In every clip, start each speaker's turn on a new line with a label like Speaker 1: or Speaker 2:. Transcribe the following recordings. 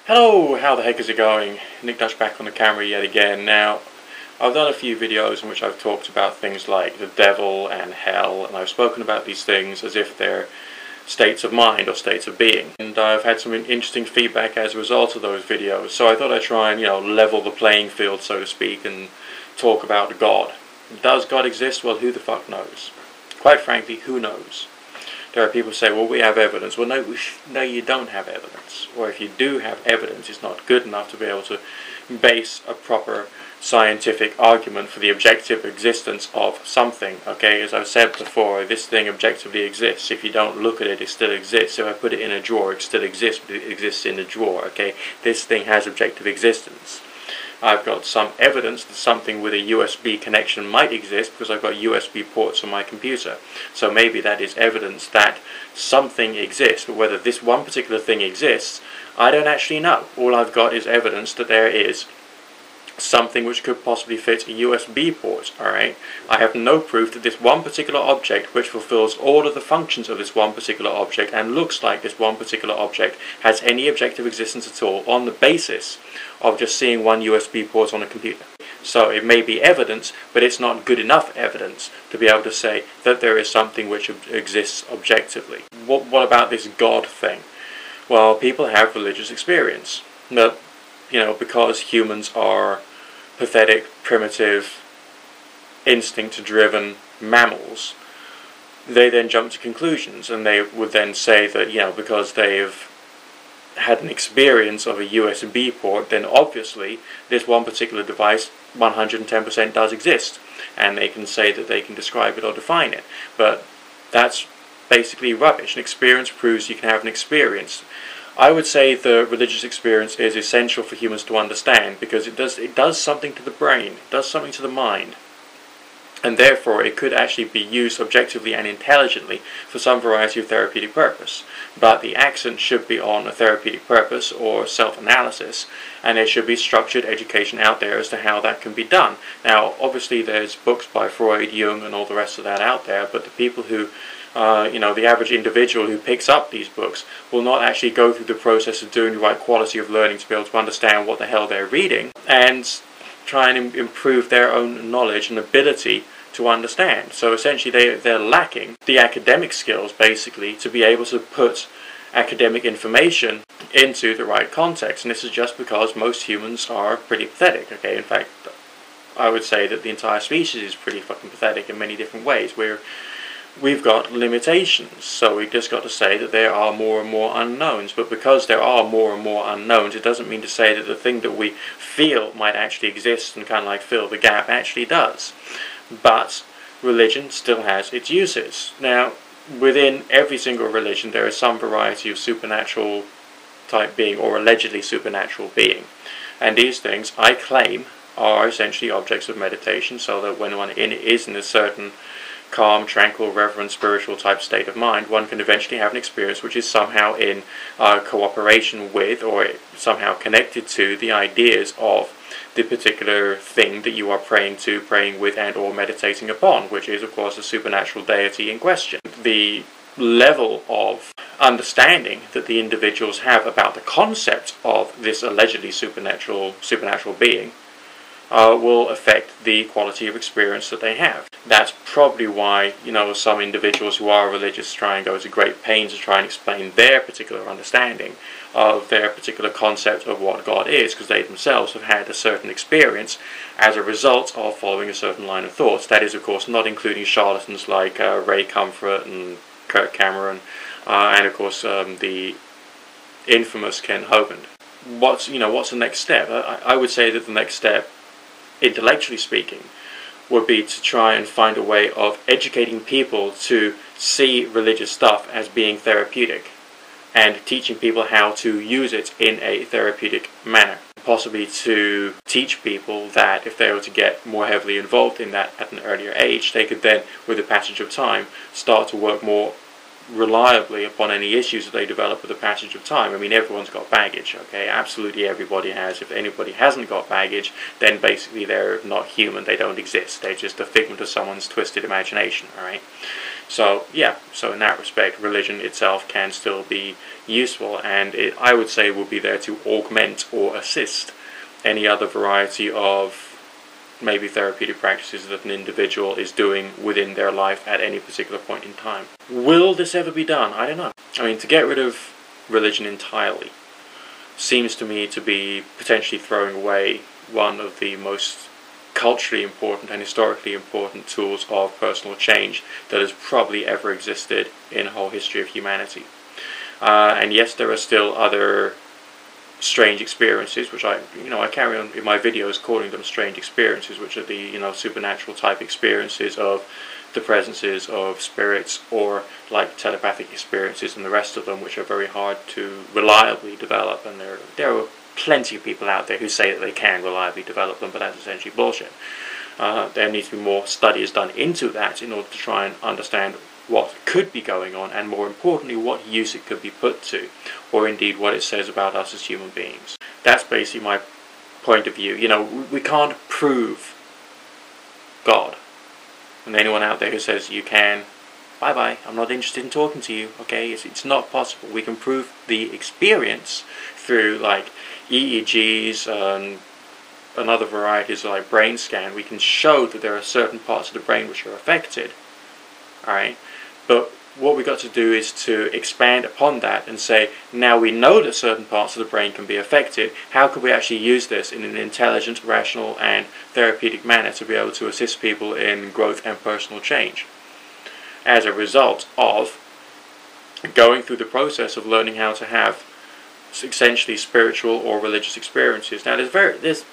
Speaker 1: Hello, how the heck is it going? Nick Dutch back on the camera yet again. Now, I've done a few videos in which I've talked about things like the devil and hell, and I've spoken about these things as if they're states of mind or states of being. And I've had some interesting feedback as a result of those videos, so I thought I'd try and, level the playing field, so to speak, and talk about God. Does God exist? Well, who the fuck knows? Quite frankly, who knows? There are people who say, well, we have evidence. Well, no, you don't have evidence. Or if you do have evidence, it's not good enough to be able to base a proper scientific argument for the objective existence of something. Okay, as I've said before, this thing objectively exists. If you don't look at it, it still exists. If I put it in a drawer, it still exists, but it exists in a drawer. Okay, this thing has objective existence. I've got some evidence that something with a USB connection might exist because I've got USB ports on my computer. So maybe that is evidence that something exists, but whether this one particular thing exists, I don't actually know. All I've got is evidence that there is something which could possibly fit a USB port, alright? I have no proof that this one particular object, which fulfills all of the functions of this one particular object and looks like this one particular object, has any objective existence at all on the basis of just seeing one USB port on a computer. So it may be evidence, but it's not good enough evidence to be able to say that there is something which exists objectively. What about this God thing? Well, people have religious experience. But, because humans are pathetic, primitive, instinct-driven mammals, they then jump to conclusions, and they would then say that, because they've had an experience of a USB port, then obviously this one particular device 110% does exist, and they can say that they can describe it or define it. But that's basically rubbish. An experience proves you can have an experience. I would say the religious experience is essential for humans to understand because it does something to the brain, it does something to the mind, and therefore it could actually be used objectively and intelligently for some variety of therapeutic purpose. But the accent should be on a therapeutic purpose or self-analysis, and there should be structured education out there as to how that can be done. Now, obviously there's books by Freud, Jung, and all the rest of that out there, but the people who the average individual who picks up these books will not actually go through the process of doing the right quality of learning to be able to understand what the hell they're reading and try and improve their own knowledge and ability to understand. So essentially they're lacking the academic skills, basically, to be able to put academic information into the right context. And this is just because most humans are pretty pathetic. Okay, in fact, I would say that the entire species is pretty fucking pathetic in many different ways. We've got limitations, so we've just got to say that there are more and more unknowns. But because there are more and more unknowns, it doesn't mean to say that the thing that we feel might actually exist and kind of like fill the gap actually does. But religion still has its uses. Now, within every single religion there is some variety of supernatural type being or allegedly supernatural being. And these things, I claim, are essentially objects of meditation, so that when one is in a certain calm, tranquil, reverent, spiritual type state of mind, one can eventually have an experience which is somehow in cooperation with or somehow connected to the ideas of the particular thing that you are praying to, praying with, and or meditating upon, which is of course the supernatural deity in question. The level of understanding that the individuals have about the concept of this allegedly supernatural being will affect the quality of experience that they have. That's probably why, some individuals who are religious try and go to great pains to try and explain their particular understanding of their particular concept of what God is, because they themselves have had a certain experience as a result of following a certain line of thoughts. That is, of course, not including charlatans like Ray Comfort and Kirk Cameron, and of course the infamous Ken Hovind. What's the next step? I would say that the next step, intellectually speaking, would be to try and find a way of educating people to see religious stuff as being therapeutic and teaching people how to use it in a therapeutic manner. Possibly to teach people that if they were to get more heavily involved in that at an earlier age, they could then, with the passage of time, start to work more reliably upon any issues that they develop with the passage of time. I mean, everyone's got baggage, okay? Absolutely everybody has. If anybody hasn't got baggage, then basically they're not human, they don't exist. They're just a figment of someone's twisted imagination, alright? So, yeah, so in that respect, religion itself can still be useful, and I would say will be there to augment or assist any other variety of maybe therapeutic practices that an individual is doing within their life at any particular point in time. Will this ever be done? I don't know. I mean, to get rid of religion entirely seems to me to be potentially throwing away one of the most culturally important and historically important tools of personal change that has probably ever existed in the whole history of humanity. And yes, there are still other strange experiences, which I carry on in my videos calling them strange experiences, which are the supernatural type experiences of the presences of spirits, or like telepathic experiences and the rest of them, which are very hard to reliably develop. And there are plenty of people out there who say that they can reliably develop them, but that's essentially bullshit. There needs to be more studies done into that in order to try and understand what could be going on, and more importantly, what use it could be put to, or indeed what it says about us as human beings. That's basically my point of view. We can't prove God. And anyone out there who says you can, bye-bye, I'm not interested in talking to you, okay? It's not possible. We can prove the experience through, like, EEGs and other varieties like brain scan. We can show that there are certain parts of the brain which are affected, alright? But what we've got to do is to expand upon that and say, now we know that certain parts of the brain can be affected, how can we actually use this in an intelligent, rational and therapeutic manner to be able to assist people in growth and personal change, as a result of going through the process of learning how to have essentially spiritual or religious experiences. Now there's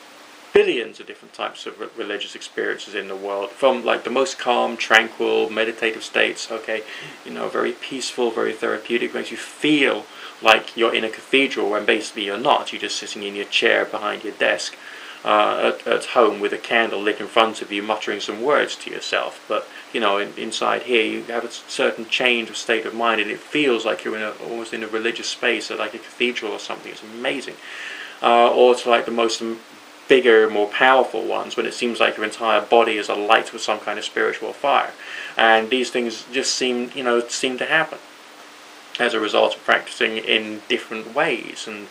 Speaker 1: billions of different types of religious experiences in the world, from like the most calm, tranquil, meditative states, okay, very peaceful, very therapeutic, makes you feel like you're in a cathedral when basically you're not. You're just sitting in your chair behind your desk at home with a candle lit in front of you, muttering some words to yourself. But inside here you have a certain change of state of mind, and it feels like you're almost in a religious space, like a cathedral or something. It's amazing. Or it's like the most bigger, more powerful ones, when it seems like your entire body is alight with some kind of spiritual fire. And these things just seem to happen as a result of practicing in different ways, and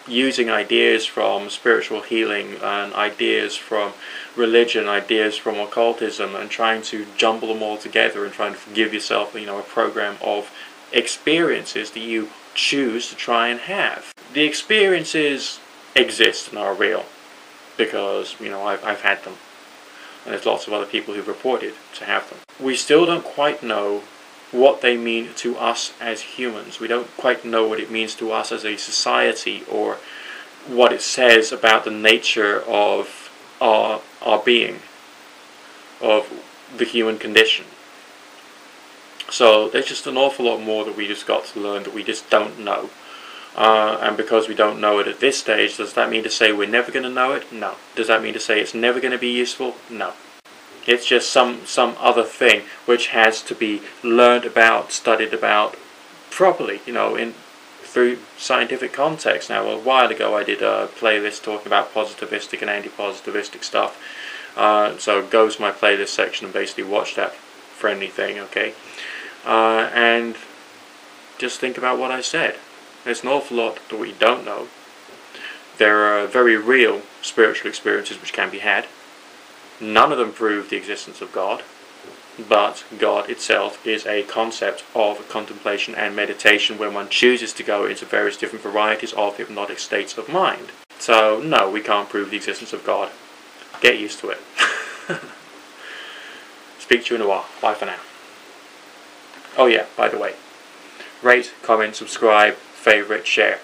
Speaker 1: using ideas from spiritual healing and ideas from religion, ideas from occultism, and trying to jumble them all together and trying to give yourself a program of experiences that you choose to try and have. The experiences exist and are real, because I've had them, and there's lots of other people who've reported to have them. We still don't quite know what they mean to us as humans. We don't quite know what it means to us as a society, or what it says about the nature of our being, of the human condition. So there's just an awful lot more that we just got to learn that we just don't know. And because we don't know it at this stage, does that mean to say we're never going to know it? No. Does that mean to say it's never going to be useful? No. It's just some other thing which has to be learned about, studied about properly, through scientific context. Now, a while ago I did a playlist talking about positivistic and anti-positivistic stuff. So go to my playlist section and basically watch that friendly thing, okay? And just think about what I said. There's an awful lot that we don't know. There are very real spiritual experiences which can be had. None of them prove the existence of God, but God itself is a concept of contemplation and meditation when one chooses to go into various different varieties of hypnotic states of mind. So, no, we can't prove the existence of God. Get used to it. Speak to you in a while. Bye for now. Oh yeah, by the way, rate, comment, subscribe, favorite, share.